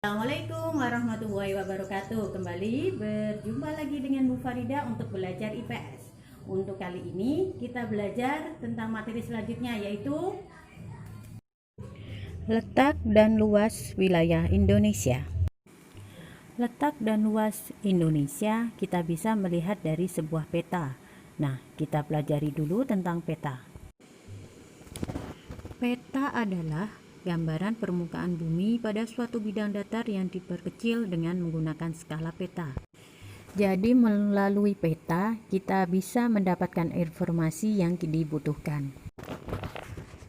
Assalamualaikum warahmatullahi wabarakatuh. Kembali berjumpa lagi dengan Bu Farida untuk belajar IPS. Untuk kali ini kita belajar tentang materi selanjutnya, yaitu letak dan luas wilayah Indonesia. Letak dan luas Indonesia kita bisa melihat dari sebuah peta. Nah, kita pelajari dulu tentang peta. Peta adalah gambaran permukaan bumi pada suatu bidang datar yang diperkecil dengan menggunakan skala peta. Jadi melalui peta kita bisa mendapatkan informasi yang dibutuhkan.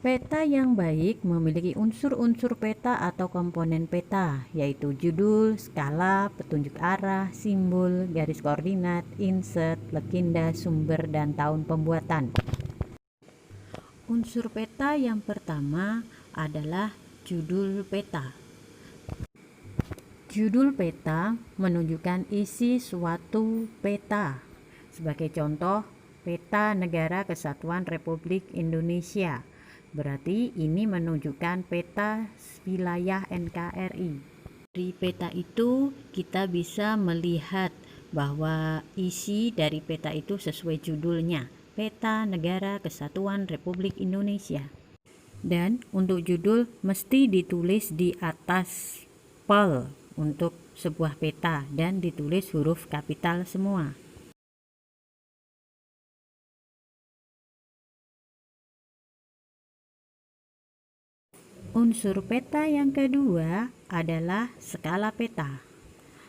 Peta yang baik memiliki unsur-unsur peta atau komponen peta, yaitu judul, skala, petunjuk arah, simbol, garis koordinat, insert, legenda, sumber, dan tahun pembuatan. Unsur peta yang pertama adalah judul peta. Judul peta menunjukkan isi suatu peta. Sebagai contoh, peta Negara Kesatuan Republik Indonesia. Berarti ini menunjukkan peta wilayah NKRI. Di peta itu kita bisa melihat bahwa isi dari peta itu sesuai judulnya, Peta Negara Kesatuan Republik Indonesia. Dan untuk judul mesti ditulis di atas pel untuk sebuah peta dan ditulis huruf kapital semua. Unsur peta yang kedua adalah skala peta.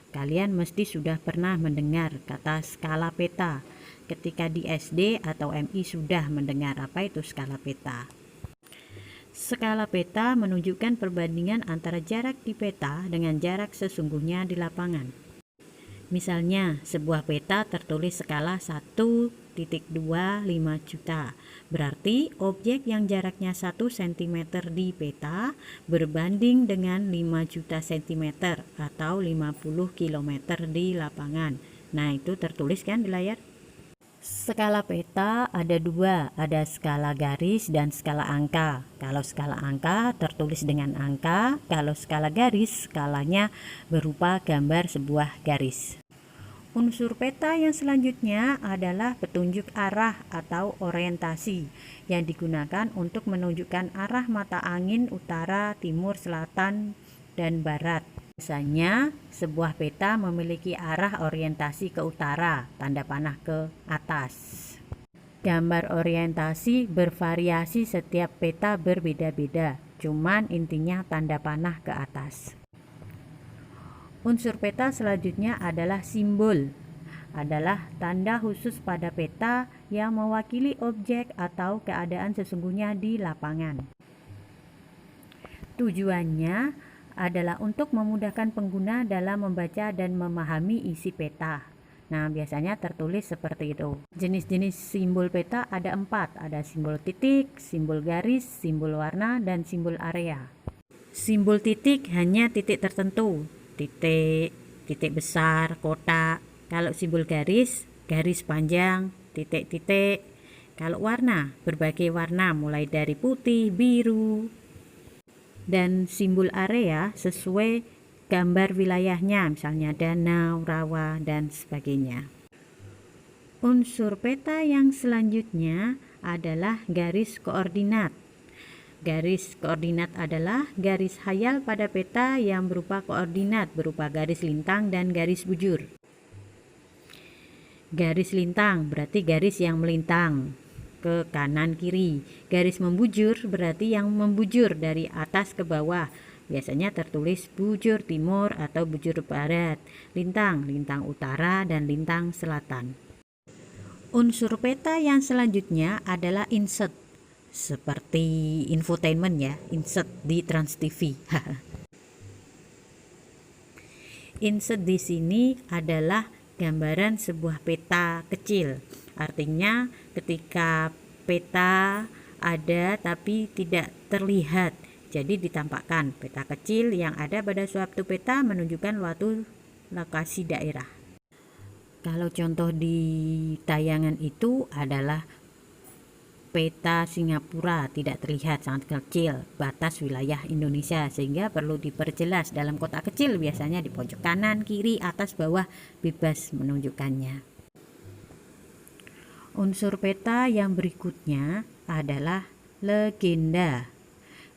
Kalian mesti sudah pernah mendengar kata skala peta. Ketika di SD atau MI sudah mendengar apa itu skala peta. Skala peta menunjukkan perbandingan antara jarak di peta dengan jarak sesungguhnya di lapangan. Misalnya, sebuah peta tertulis skala 1.25 juta. Berarti objek yang jaraknya 1 cm di peta berbanding dengan 5 juta cm atau 50 km di lapangan. Nah, itu tertulis kan di layar? Skala peta ada dua, ada skala garis dan skala angka. Kalau skala angka tertulis dengan angka, kalau skala garis skalanya berupa gambar sebuah garis. Unsur peta yang selanjutnya adalah petunjuk arah atau orientasi yang digunakan untuk menunjukkan arah mata angin utara, timur, selatan, dan barat. Biasanya sebuah peta memiliki arah orientasi ke utara, tanda panah ke atas. Gambar orientasi bervariasi, setiap peta berbeda-beda, cuman intinya tanda panah ke atas. Unsur peta selanjutnya adalah simbol. Adalah tanda khusus pada peta yang mewakili objek atau keadaan sesungguhnya di lapangan. Tujuannya adalah untuk memudahkan pengguna dalam membaca dan memahami isi peta. Nah, biasanya tertulis seperti itu. Jenis-jenis simbol peta ada 4. Ada simbol titik, simbol garis, simbol warna, dan simbol area. Simbol titik hanya titik tertentu. Titik besar, kotak. Kalau simbol garis, garis panjang, titik-titik. Kalau warna, berbagai warna mulai dari putih, biru. Dan simbol area sesuai gambar wilayahnya, misalnya danau, rawa, dan sebagainya. Unsur peta yang selanjutnya adalah garis koordinat. Garis koordinat adalah garis hayal pada peta yang berupa koordinat, berupa garis lintang dan garis bujur. Garis lintang berarti garis yang melintang ke kanan kiri. Garis membujur berarti yang membujur dari atas ke bawah. Biasanya tertulis bujur timur atau bujur barat. Lintang utara dan lintang selatan. Unsur peta yang selanjutnya adalah insert. Seperti infotainment ya, insert di Trans TV. Insert di sini adalah gambaran sebuah peta kecil. Artinya ketika peta ada tapi tidak terlihat, jadi ditampakkan peta kecil yang ada pada suatu peta menunjukkan suatu lokasi daerah. Kalau contoh di tayangan itu adalah peta Singapura tidak terlihat, sangat kecil batas wilayah Indonesia, sehingga perlu diperjelas. Dalam kotak kecil biasanya di pojok kanan, kiri, atas, bawah bebas menunjukkannya. Unsur peta yang berikutnya adalah legenda.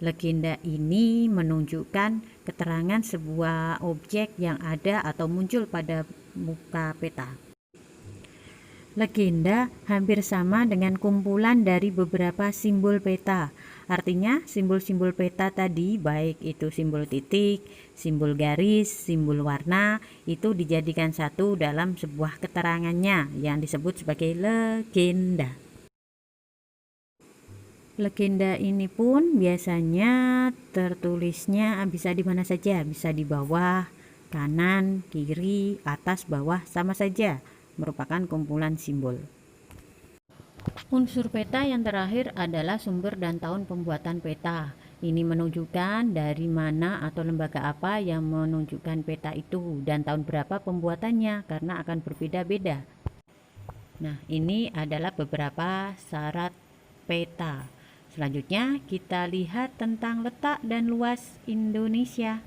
Legenda ini menunjukkan keterangan sebuah objek yang ada atau muncul pada muka peta. Legenda hampir sama dengan kumpulan dari beberapa simbol peta. Artinya simbol-simbol peta tadi, baik itu simbol titik, simbol garis, simbol warna, itu dijadikan satu dalam sebuah keterangannya yang disebut sebagai legenda. Legenda ini pun biasanya tertulisnya bisa di mana saja, bisa di bawah, kanan, kiri, atas, bawah, sama saja merupakan kumpulan simbol. Unsur peta yang terakhir adalah sumber dan tahun pembuatan peta. Ini menunjukkan dari mana atau lembaga apa yang menunjukkan peta itu dan tahun berapa pembuatannya, karena akan berbeda-beda. Nah, ini adalah beberapa syarat peta. Selanjutnya kita lihat tentang letak dan luas Indonesia.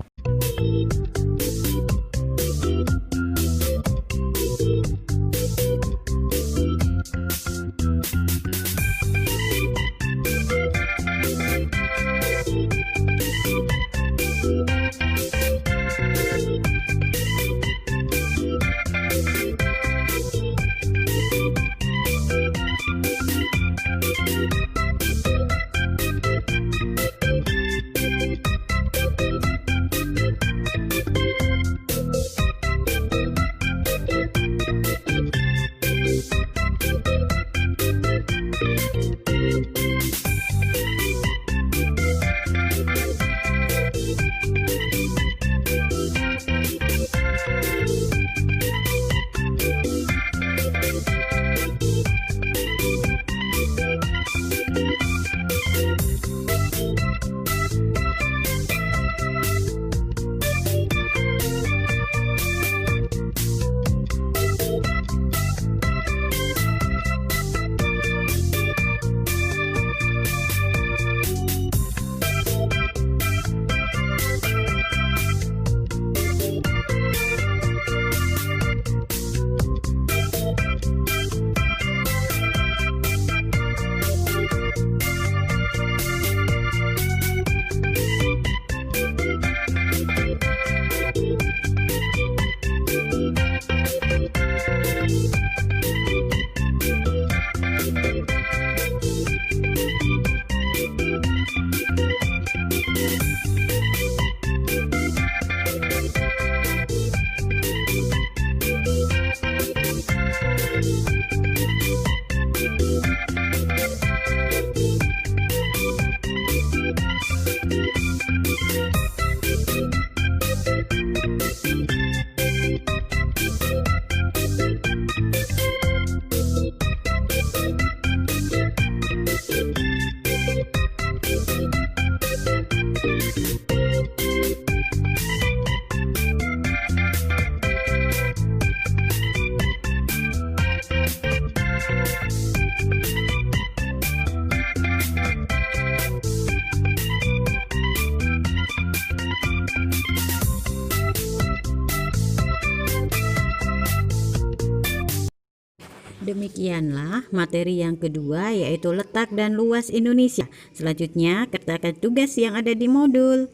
Demikianlah materi yang kedua, yaitu letak dan luas Indonesia. Selanjutnya kerjakan tugas yang ada di modul.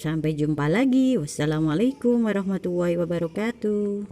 Sampai jumpa lagi. Wassalamualaikum warahmatullahi wabarakatuh.